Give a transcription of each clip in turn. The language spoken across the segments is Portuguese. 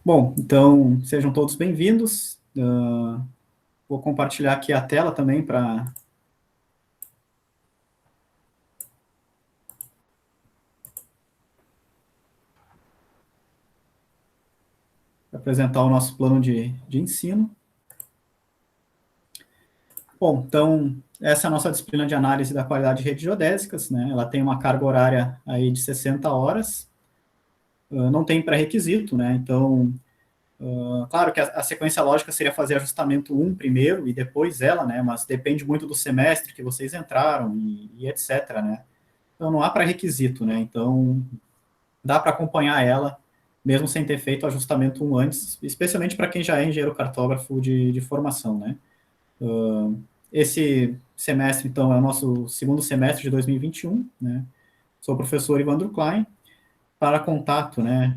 Bom, então sejam todos bem-vindos. Vou compartilhar aqui a tela também para apresentar o nosso plano de ensino. Bom, então essa é a nossa disciplina de análise da qualidade de redes geodésicas, né? Ela tem uma carga horária aí de 60 horas, não tem pré-requisito, né? Então, claro que a sequência lógica seria fazer ajustamento 1 primeiro e depois ela, né? Mas depende muito do semestre que vocês entraram e etc, né? Então não há pré-requisito, né? Então dá para acompanhar ela, mesmo sem ter feito o ajustamento 1 antes, especialmente para quem já é engenheiro cartógrafo de formação, né? Esse semestre, então, é o nosso segundo semestre de 2021, né? Sou o professor Ivandro Klein. Para contato, né?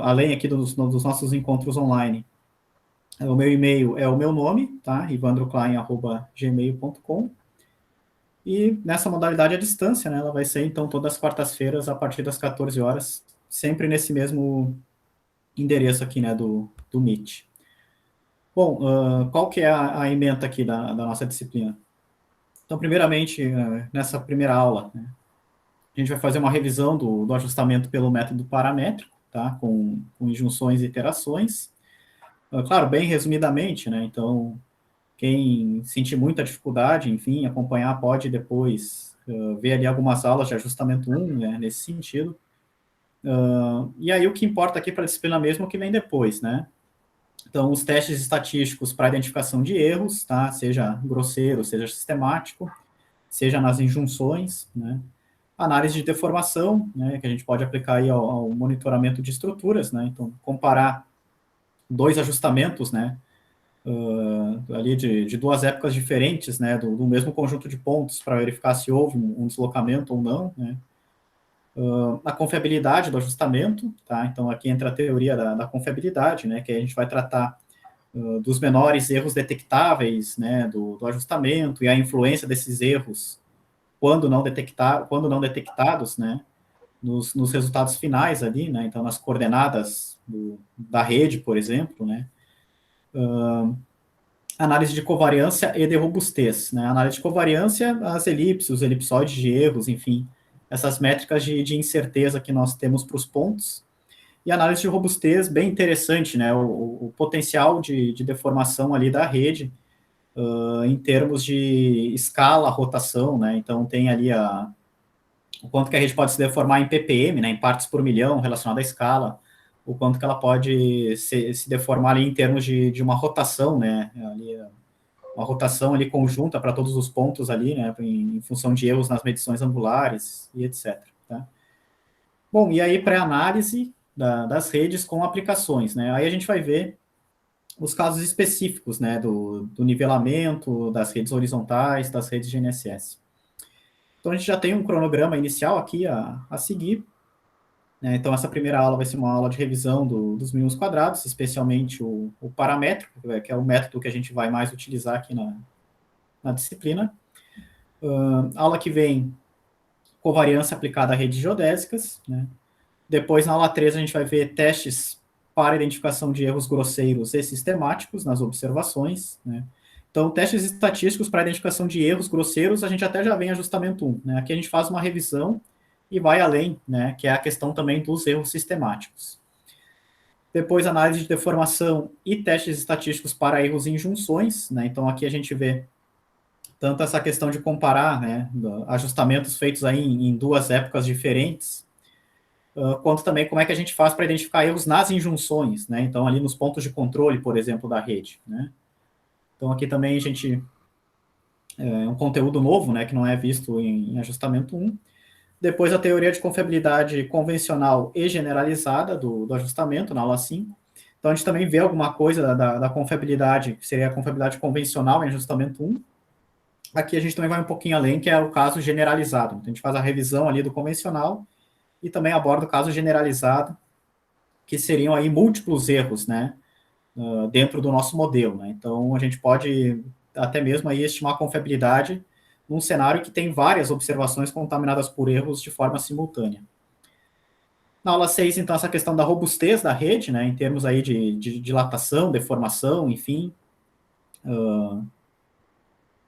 Além aqui dos nossos encontros online, o meu e-mail é o meu nome, tá? ivandroklein@gmail.com. E nessa modalidade à distância, né? Ela vai ser, então, todas as quartas-feiras, a partir das 14 horas, sempre nesse mesmo endereço aqui, né, do Meet. Bom, qual que é a ementa aqui da nossa disciplina? Então, primeiramente, nessa primeira aula, né, a gente vai fazer uma revisão do ajustamento pelo método paramétrico, tá, com injunções e iterações. Claro, bem resumidamente, né, então, quem sentir muita dificuldade, enfim, acompanhar, pode depois ver ali algumas aulas de ajustamento 1, né, nesse sentido. E aí o que importa aqui para a disciplina mesmo é o que vem depois, né? Então, os testes estatísticos para identificação de erros, tá? Seja grosseiro, seja sistemático, seja nas injunções, né? Análise de deformação, né? Que a gente pode aplicar aí ao monitoramento de estruturas, né? Então, comparar dois ajustamentos, né? Ali de duas épocas diferentes, né? Do mesmo conjunto de pontos para verificar se houve um deslocamento ou não, né? A confiabilidade do ajustamento, tá? Então, aqui entra a teoria da confiabilidade, né? Que a gente vai tratar dos menores erros detectáveis, né, do ajustamento e a influência desses erros quando não detectados, né, nos resultados finais ali, né, então nas coordenadas da rede, por exemplo, né, análise de covariância e de robustez, né, análise de covariância, as elipses, os elipsóides de erros, enfim, essas métricas de incerteza que nós temos para os pontos, e análise de robustez, bem interessante, né, o potencial de deformação ali da rede, em termos de escala, rotação, né? Então tem ali o quanto que a rede pode se deformar em ppm, né? Em partes por milhão relacionado à escala, o quanto que ela pode se deformar ali em termos de uma rotação, né? Ali, uma rotação ali conjunta para todos os pontos ali, né? Em função de erros nas medições angulares e etc. Tá? Bom, e aí pré-análise das redes com aplicações, né? Aí a gente vai ver os casos específicos, né, do nivelamento, das redes horizontais, das redes GNSS. Então, a gente já tem um cronograma inicial aqui a seguir, né? Então, essa primeira aula vai ser uma aula de revisão dos mínimos quadrados, especialmente o paramétrico, que é o método que a gente vai mais utilizar aqui na disciplina. Aula que vem, covariância aplicada a redes geodésicas, né? Depois, na aula 3, a gente vai ver testes para identificação de erros grosseiros e sistemáticos nas observações, né? Então, testes estatísticos para identificação de erros grosseiros, a gente até já vem em ajustamento 1, né? Aqui a gente faz uma revisão e vai além, né? Que é a questão também dos erros sistemáticos. Depois, análise de deformação e testes estatísticos para erros em junções, né? Então, aqui a gente vê tanto essa questão de comparar, né? Ajustamentos feitos aí em duas épocas diferentes, quanto também como é que a gente faz para identificar erros nas injunções, né? Então, ali nos pontos de controle, por exemplo, da rede, né? Então, aqui também a gente é um conteúdo novo, né, que não é visto em ajustamento 1. Depois, a teoria de confiabilidade convencional e generalizada do ajustamento, na aula 5. Então, a gente também vê alguma coisa da confiabilidade, que seria a confiabilidade convencional em ajustamento 1. Aqui a gente também vai um pouquinho além, que é o caso generalizado. Então, a gente faz a revisão ali do convencional e também aborda o caso generalizado, que seriam aí múltiplos erros, né, dentro do nosso modelo, né? Então, a gente pode até mesmo aí estimar a confiabilidade num cenário que tem várias observações contaminadas por erros de forma simultânea. Na aula 6, então, essa questão da robustez da rede, né, em termos aí de dilatação, deformação, enfim.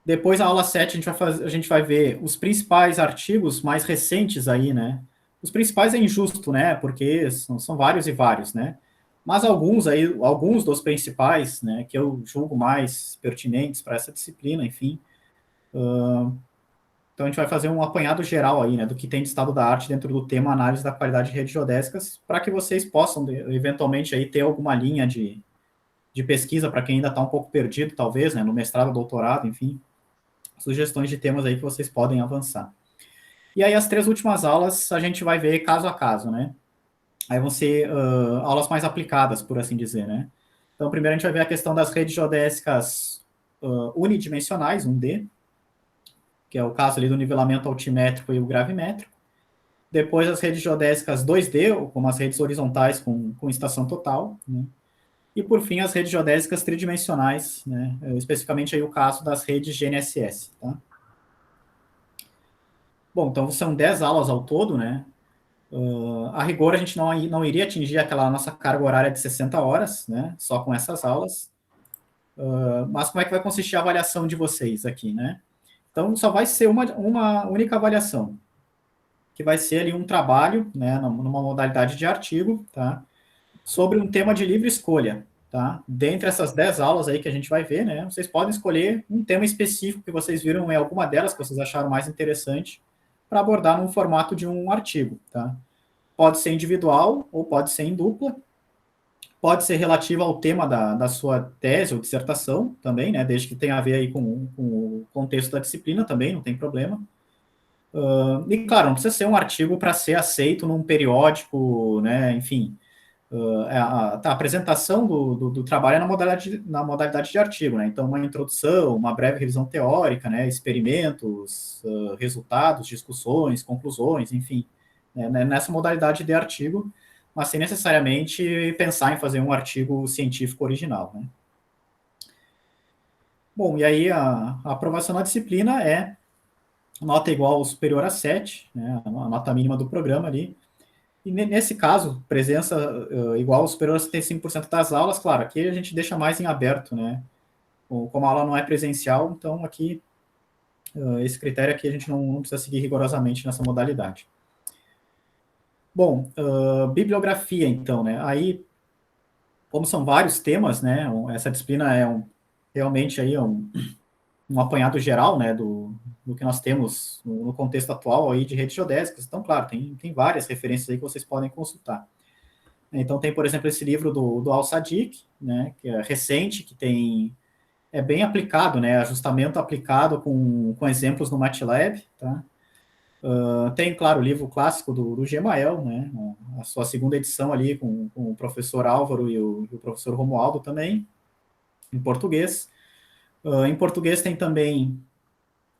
Depois, na aula 7, a gente vai ver os principais artigos mais recentes aí, né? Os principais é injusto, né? Porque são vários e vários, né? Mas alguns dos principais, né, que eu julgo mais pertinentes para essa disciplina, enfim. Então, a gente vai fazer um apanhado geral aí, né, do que tem de estado da arte dentro do tema análise da qualidade de redes geodésicas, para que vocês possam, eventualmente, aí ter alguma linha de pesquisa para quem ainda está um pouco perdido, talvez, né, no mestrado, doutorado, enfim, sugestões de temas aí que vocês podem avançar. E aí, as 3 últimas aulas, a gente vai ver caso a caso, né? Aí vão ser aulas mais aplicadas, por assim dizer, né? Então, primeiro a gente vai ver a questão das redes geodésicas unidimensionais, 1D, que é o caso ali do nivelamento altimétrico e o gravimétrico. Depois as redes geodésicas 2D, como as redes horizontais com estação total, né? E por fim as redes geodésicas tridimensionais, né? Especificamente aí o caso das redes GNSS, tá? Bom, então são 10 aulas ao todo, né? A rigor a gente não iria atingir aquela nossa carga horária de 60 horas, né? Só com essas aulas. Mas como é que vai consistir a avaliação de vocês aqui, né? Então só vai ser uma única avaliação, que vai ser ali um trabalho, né, numa modalidade de artigo, tá? Sobre um tema de livre escolha, tá? Dentre essas 10 aulas aí que a gente vai ver, né, vocês podem escolher um tema específico que vocês viram em alguma delas que vocês acharam mais interessante para abordar no formato de um artigo, tá? Pode ser individual ou pode ser em dupla, pode ser relativa ao tema da sua tese ou dissertação também, né, desde que tenha a ver aí com o contexto da disciplina também, não tem problema. E claro, não precisa ser um artigo para ser aceito num periódico, né, enfim. A apresentação do trabalho é na modalidade de artigo, né? Então, uma introdução, uma breve revisão teórica, né? Experimentos, resultados, discussões, conclusões, enfim, né? Nessa modalidade de artigo, mas sem necessariamente pensar em fazer um artigo científico original, né? Bom, e aí a aprovação na disciplina é nota igual ou superior a 7, né? A nota mínima do programa ali. E nesse caso, presença igual ou superior a 75% das aulas, claro, aqui a gente deixa mais em aberto, né? Como a aula não é presencial, então aqui, esse critério aqui a gente não precisa seguir rigorosamente nessa modalidade. Bom, bibliografia, então, né? Aí, como são vários temas, né? Essa disciplina realmente aí um apanhado geral, né? Do que nós temos no contexto atual aí de redes geodésicas. Então, claro, tem várias referências aí que vocês podem consultar. Então, tem, por exemplo, esse livro do Al-Sadiq, né, que é recente, que é bem aplicado, né, ajustamento aplicado com exemplos no MATLAB, tá? Tem, claro, o livro clássico do Gemael, né, a sua segunda edição ali com o professor Álvaro e o professor Romualdo também, em português. Em português tem também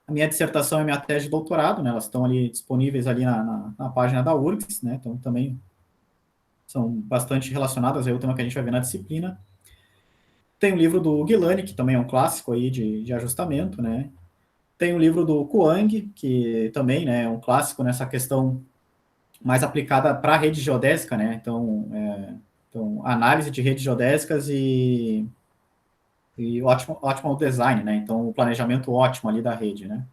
a minha dissertação e a minha tese de doutorado, né, elas estão ali disponíveis ali na página da URGS, né, então também são bastante relacionadas ao tema que a gente vai ver na disciplina. Tem o livro do Guilani, que também é um clássico aí de ajustamento, né? Tem o livro do Kuang, que também, né, é um clássico nessa questão mais aplicada para a rede geodésica, né? Então, análise de redes geodésicas e ótimo design, né? Então, o planejamento ótimo ali da rede, né?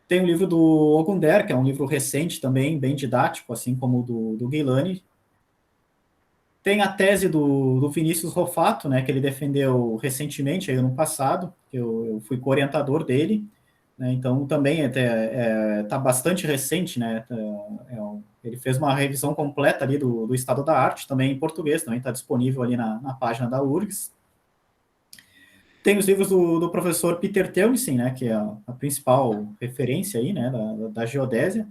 Tem o livro do Ogunder, que é um livro recente também, bem didático, assim como o do Guilani. Tem a tese do Vinícius Rofato, né, que ele defendeu recentemente, aí, ano passado, que eu fui co-orientador dele, né, então também está bastante recente, né, ele fez uma revisão completa ali do estado da arte, também em português, também está disponível ali na página da URGS. Tem os livros do professor Peter Teunissen, né, que é a principal referência aí, né, da geodésia.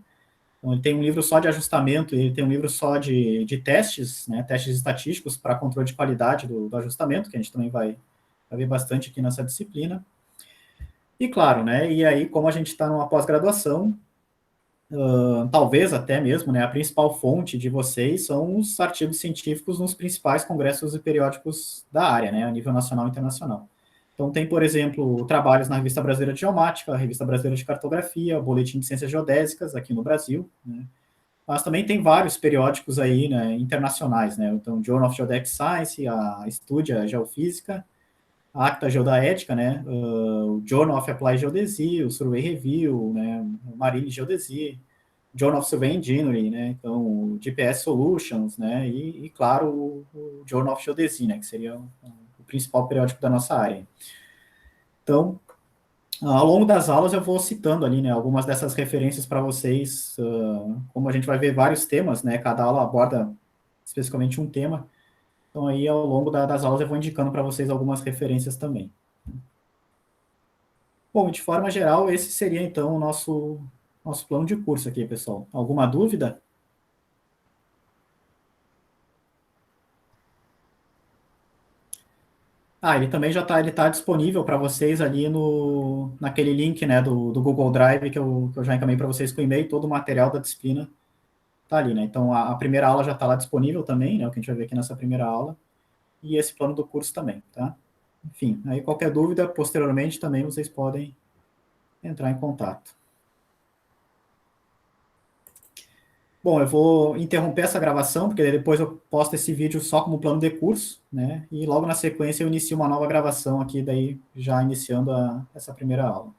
Então, ele tem um livro só de ajustamento, ele tem um livro só de testes, né, testes estatísticos para controle de qualidade do ajustamento, que a gente também vai ver bastante aqui nessa disciplina. E claro, né, e aí, como a gente está numa pós-graduação, talvez até mesmo, né, a principal fonte de vocês são os artigos científicos nos principais congressos e periódicos da área, né, a nível nacional e internacional. Então, tem, por exemplo, trabalhos na Revista Brasileira de Geomática, a Revista Brasileira de Cartografia, o Boletim de Ciências Geodésicas aqui no Brasil, né, mas também tem vários periódicos aí, né, internacionais, né? Então, Journal of Geodetic Science, a Studia Geofísica, a Acta Geodaética, né? O Journal of Applied Geodesy, o Survey Review, né? O Marine Geodesy, Journal of Survey Engineering, né? Então, o GPS Solutions, né? E claro, o Journal of Geodesy, né? Que seria o principal periódico da nossa área. Então, ao longo das aulas eu vou citando ali, né, algumas dessas referências para vocês, como a gente vai ver vários temas, né, cada aula aborda especificamente um tema, então aí ao longo das aulas eu vou indicando para vocês algumas referências também. Bom, de forma geral, esse seria então o nosso plano de curso aqui, pessoal. Alguma dúvida? Ele também já está ele tá disponível para vocês ali naquele link, né, do Google Drive que eu já encaminhei para vocês com o e-mail, todo o material da disciplina tá ali, né? Então a primeira aula já está lá disponível também, né? O que a gente vai ver aqui nessa primeira aula, e esse plano do curso também, tá? Enfim, aí qualquer dúvida, posteriormente também vocês podem entrar em contato. Bom, eu vou interromper essa gravação, porque depois eu posto esse vídeo só como plano de curso, né? E logo na sequência eu inicio uma nova gravação aqui, daí já iniciando essa primeira aula.